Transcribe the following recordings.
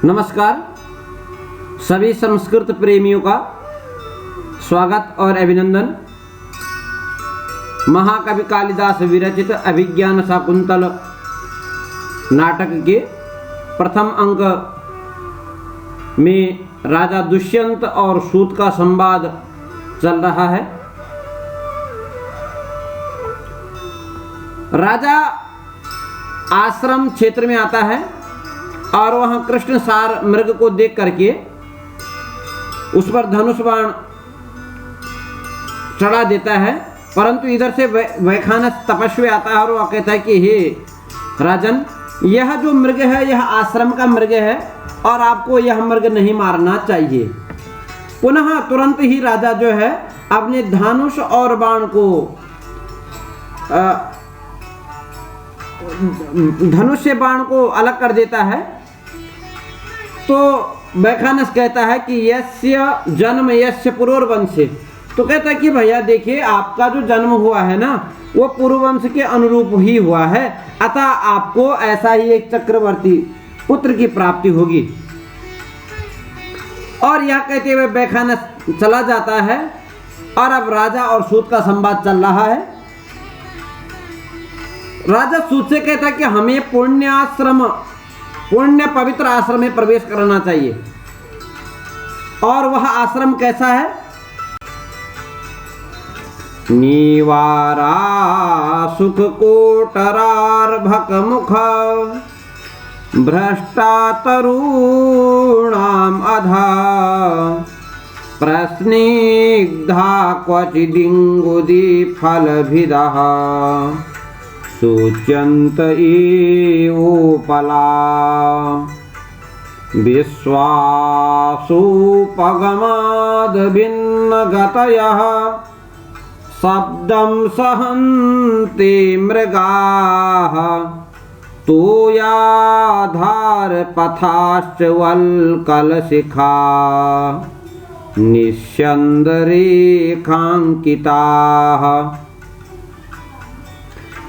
नमस्कार। सभी संस्कृत प्रेमियों का स्वागत और अभिनंदन। महाकवि कालिदास विरचित अभिज्ञान शाकुंतल नाटक के प्रथम अंक में राजा दुष्यंत और सूत का संवाद चल रहा है। राजा आश्रम क्षेत्र में आता है और वहां कृष्ण सार मृग को देख करके उस पर धनुष बाण चढ़ा देता है, परंतु इधर से वैखानस तपस्वी आता है और वह कहता है कि हे राजन, यह जो मृग है यह आश्रम का मृग है और आपको यह मृग नहीं मारना चाहिए। पुनः तुरंत ही राजा जो है अपने धनुष और बाण को धनुष से बाण को अलग कर देता है। तो वैखानस कहता है कि यस्य जन्म यस्य पुरोर्वंशे, तो कहता है कि भैया देखिए, आपका जो जन्म हुआ है ना वो पूर्ववंश के अनुरूप ही हुआ है, अतः आपको ऐसा ही एक चक्रवर्ती पुत्र की प्राप्ति होगी। और यह कहते हुए वैखानस चला जाता है और अब राजा और सूत का संवाद चल रहा है। राजा सूत से कहता है कि हमें पुण्य पवित्र आश्रम में प्रवेश करना चाहिए। और वह आश्रम कैसा है? निवारा सुख कोटरार्भक मुख भ्रष्टा तरुणाम अधा प्रस्निग्धा क्वचिदिंगुदी फलभिदः सूच्यन्त एवोपला विश्वासोपगमाद् भिन्नगतयः शब्दं सहन्ति मृगाः तोयाधारपथाश्च वल्कलशिखा निस्यन्दरेखांकिताः।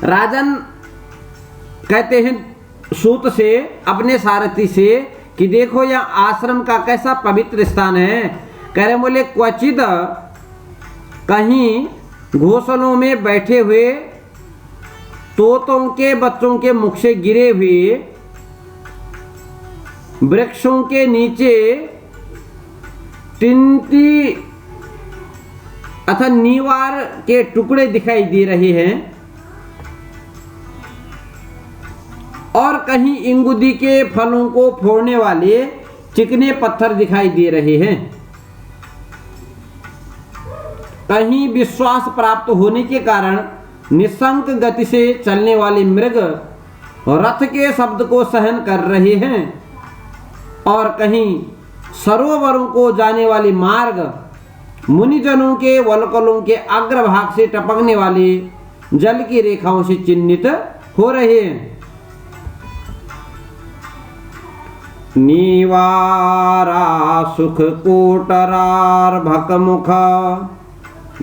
राजन कहते हैं सूत से, अपने सारथी से, कि देखो यह आश्रम का कैसा पवित्र स्थान है। कह रहे बोले क्वचित कहीं घोंसलों में बैठे हुए तोतों के बच्चों के मुख से गिरे हुए वृक्षों के नीचे टिंटी अथवा नीवार के टुकड़े दिखाई दे रहे हैं और कहीं इंगुदी के फलों को फोड़ने वाले चिकने पत्थर दिखाई दे रहे हैं। कहीं विश्वास प्राप्त होने के कारण निशंक गति से चलने वाले मृग रथ के शब्द को सहन कर रहे हैं और कहीं सरोवरों को जाने वाले मार्ग मुनिजनों के वल्कलों के अग्रभाग से टपकने वाले जल की रेखाओं से चिन्हित हो रहे हैं। निवारा सुख कोटरार्भक मुख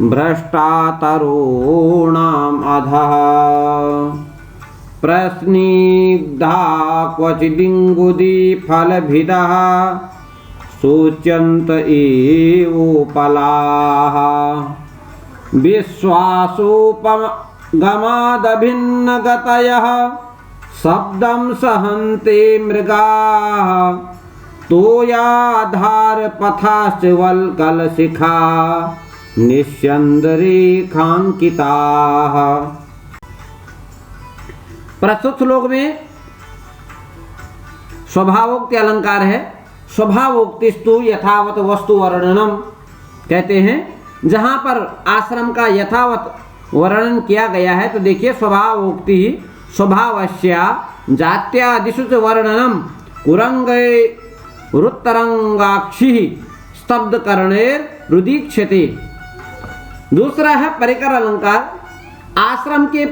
भ्रष्टा तरुणाम अधः प्रस्निग्धा क्वचिदिंगुदी फलभिदः सूच्यन्त एवोपलाः विश्वासोपगमादभिन्नगतयः शब्दं सहन्ते मृगाः तोयाधारपथाश्च वल्कलशिखा निस्यन्दरेखांकिताः। प्रस्तुत श्लोक में स्वभावोक्ति अलंकार है। स्वभावोक्तिस्तु यथावत वस्तु वर्णनम, कहते हैं जहां पर आश्रम का यथावत वर्णन किया गया है। तो देखिए, स्वभावोक्ति स्वभावस्या जात्यादिषु च वर्णनम कुरंगे रुत्तरंगाक्षी स्तब्ध कर्णेर रुदीक्षते। दूसरा है परिकर अलंकार। आश्रम के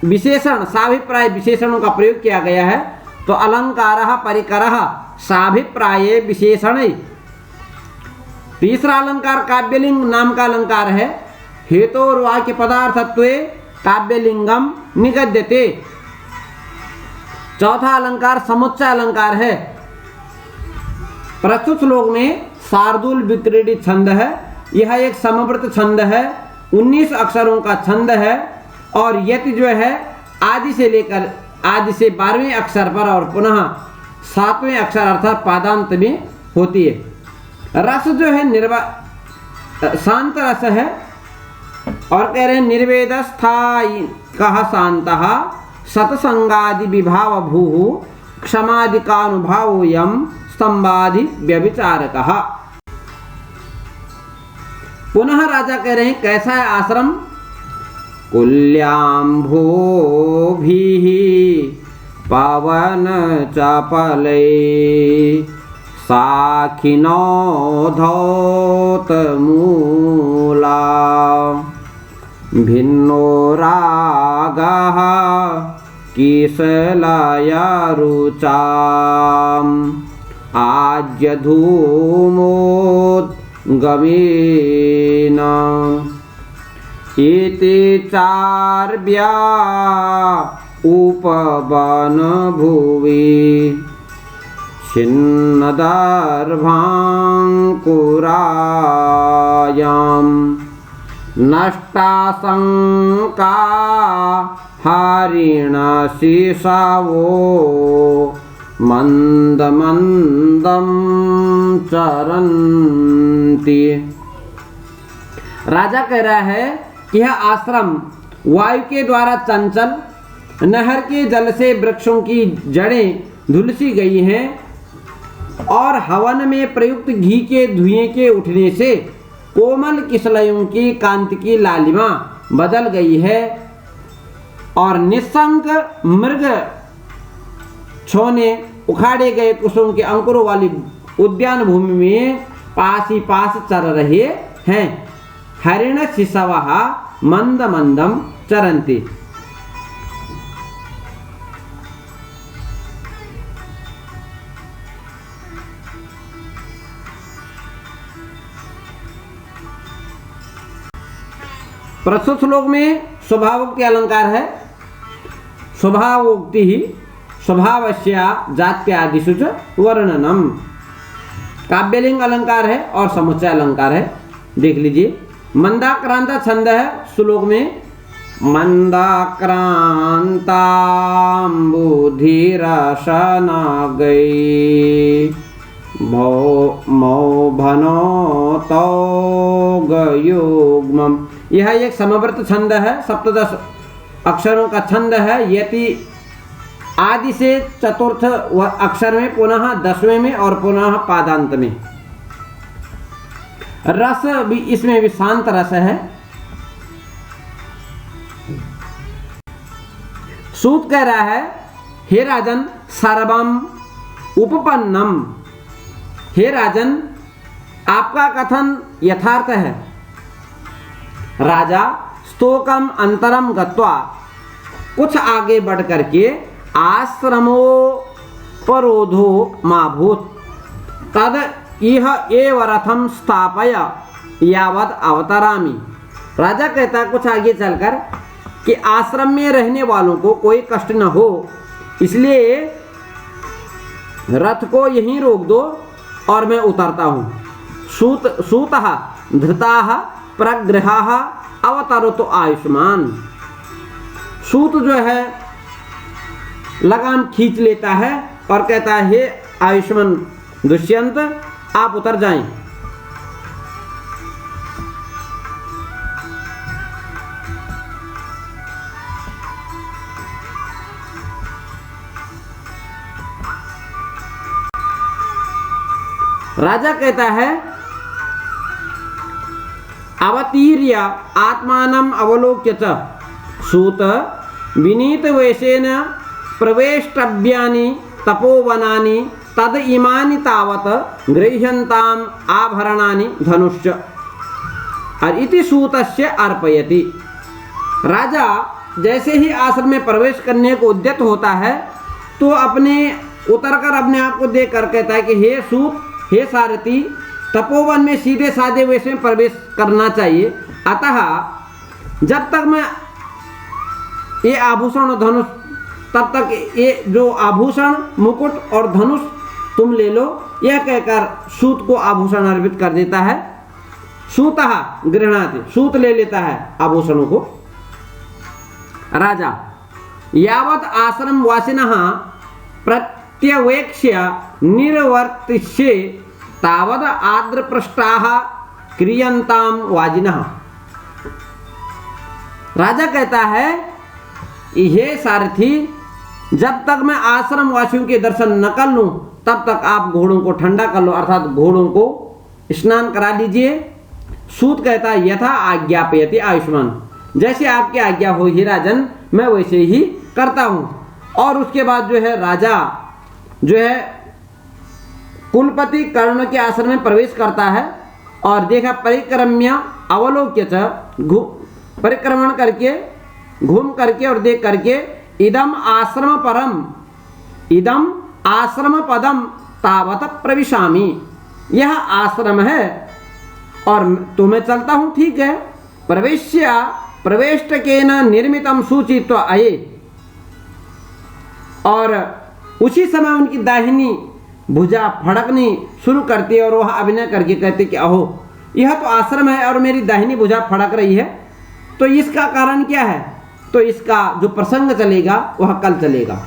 विशेषण साभिप्राय विशेषणों का प्रयोग किया गया है। तो अलंकारः परिकरः साभिप्राये विशेषणे। तीसरा अलंकार काव्यलिंग नाम का अलंकार है। हेतोर्वाक्य पदार्थत्वे काव्यलिंगम निगद्यते। चौथा अलंकार समुच्चय अलंकार है। प्रस्तुत श्लोक में शार्दूल विक्रीडित छंद है। यह एक समवर्त छंद है, 19 अक्षरों का छंद है और यति जो है आदि से लेकर आदि से 12वें अक्षर पर और पुनः 7वें अक्षर अर्थात पादांत में होती है। रस जो है शांत रस है और कह रहे हैं निर्वेदस्थाई कह शांतः सतसंगादि विभाव भूः क्षमादिकानुभावो यम स्तंभादि व्यभिचारकः। पुनः राजा कह रहे हैं कैसा है आश्रम? कुल्याम्भोभिः पवन चपलै साखिनो धौत मूला भिन्नो रागः किसलया रुचाम् आज्य धूमोद्गमेन इति चार्व्या उपवन भुवि छिन्नदर्भाङ्कुरायां नष्टाशङ्का हरिणशिशवो मंदमंदम चरन्ति। राजा कह रहा है कि यह आश्रम वायु के द्वारा चंचल, नहर के जल से वृक्षों की जड़ें धुलसी गई हैं और हवन में प्रयुक्त घी के धुएं के उठने से कोमल किसलयों की कांति की लालिमा बदल गई है और निशंक मृग छोने उखाड़े गए कुसुम के अंकुरों वाली उद्यान भूमि में पास ही पास चर रहे हैं। हरिण शिशवः मंद मंदम चरन्ति। प्रस्तुत श्लोक में स्वभावोक्ति अलंकार है। स्वभावोक्ति ही स्वभावस्य जात्यादिषु च वर्णनम। काव्यलिंग अलंकार है और समुच्चय अलंकार है। देख लीजिए। मंदाक्रांत छंद है श्लोक में। मंदाक्रांताम्बुधिरसन गई मौभनो तौगयुग्मम्। यह एक समवर्त छंद है, सप्तदश अक्षरों का छंद है। यति आदि से चतुर्थ अक्षर में, पुनः 10वें में और पुनः पादांत में। रस भी इसमें भी शांत रस है। सूत कह रहा है हे राजन सर्वम उपपन्नम। हे राजन आपका कथन यथार्थ है। राजा स्तोकम अंतरम गत्वा, कुछ आगे बढ़ करके आश्रमोपरोधो माभूत तद इह एव रथम स्थापय यावद अवतरामि। राजा कहता कुछ आगे चलकर कि आश्रम में रहने वालों को कोई कष्ट न हो, इसलिए रथ को यहीं रोक दो और मैं उतरता हूँ। सूतः धृताः प्रगृहाः अवतरतु आयुष्मान। सूत जो है लगाम खींच लेता है और कहता है हे आयुष्मान दुष्यंत आप उतर जाएं। राजा कहता है अवतीर्य आत्मानम अवलोक्य च सूत विनीत वेशेन प्रवेष्टव्यानि तपोवनानि तद इमानि तावत गृह्यन्ताम आभरणानि धनुश्च। और इति सूतस्य अर्पयति। राजा जैसे ही आश्रम में प्रवेश करने को उद्यत होता है तो अपने उतरकर अपने आप को देख कर कहता है कि हे सूत, हे सारथी, तपोवन में सीधे साधे वेश में प्रवेश करना चाहिए। अतः जब तक मैं ये आभूषण और धनुष, तब तक ये जो आभूषण मुकुट और धनुष तुम ले लो, यह कहकर सूत को आभूषण अर्पित कर देता है। सूतः गृह्णाति, सूत ले लेता है आभूषणों को। राजा यावत् आश्रम वासिनः प्रत्यवेक्ष्य निर्वर्तिष्ये तावद आद्रपृष्टाः क्रियन्तां वाजिनः। राजा कहता है, हे सारथी, जब तक मैं आश्रम वासियों के दर्शन न कर लूं तब तक आप घोड़ों को ठंडा कर लो, अर्थात घोड़ों को स्नान करा लीजिए। सूत कहता है, यथा आज्ञापयति आयुष्मान, जैसे आपकी आज्ञा हो ही राजन, मैं वैसे ही करता हूं। और उसके बाद जो है राजा जो है कुलपति कर्ण के आश्रम में प्रवेश करता है और देखा परिक्रम्य अवलोक्य च, परिक्रमण करके घूम करके और देख करके, इदम आश्रम परम इदम आश्रम पदम तावत प्रविशामि, यह आश्रम है और तो मैं चलता हूं, ठीक है। प्रवेश्य प्रवेष्टकेन निर्मितम सूचित्वा आये, और उसी समय उनकी दाहिनी भुजा फड़कनी शुरू करती है और वह अभिनय करके कहते कि अहो, यह तो आश्रम है और मेरी दाहिनी भुजा फड़क रही है, तो इसका कारण क्या है? तो इसका जो प्रसंग चलेगा वह कल चलेगा।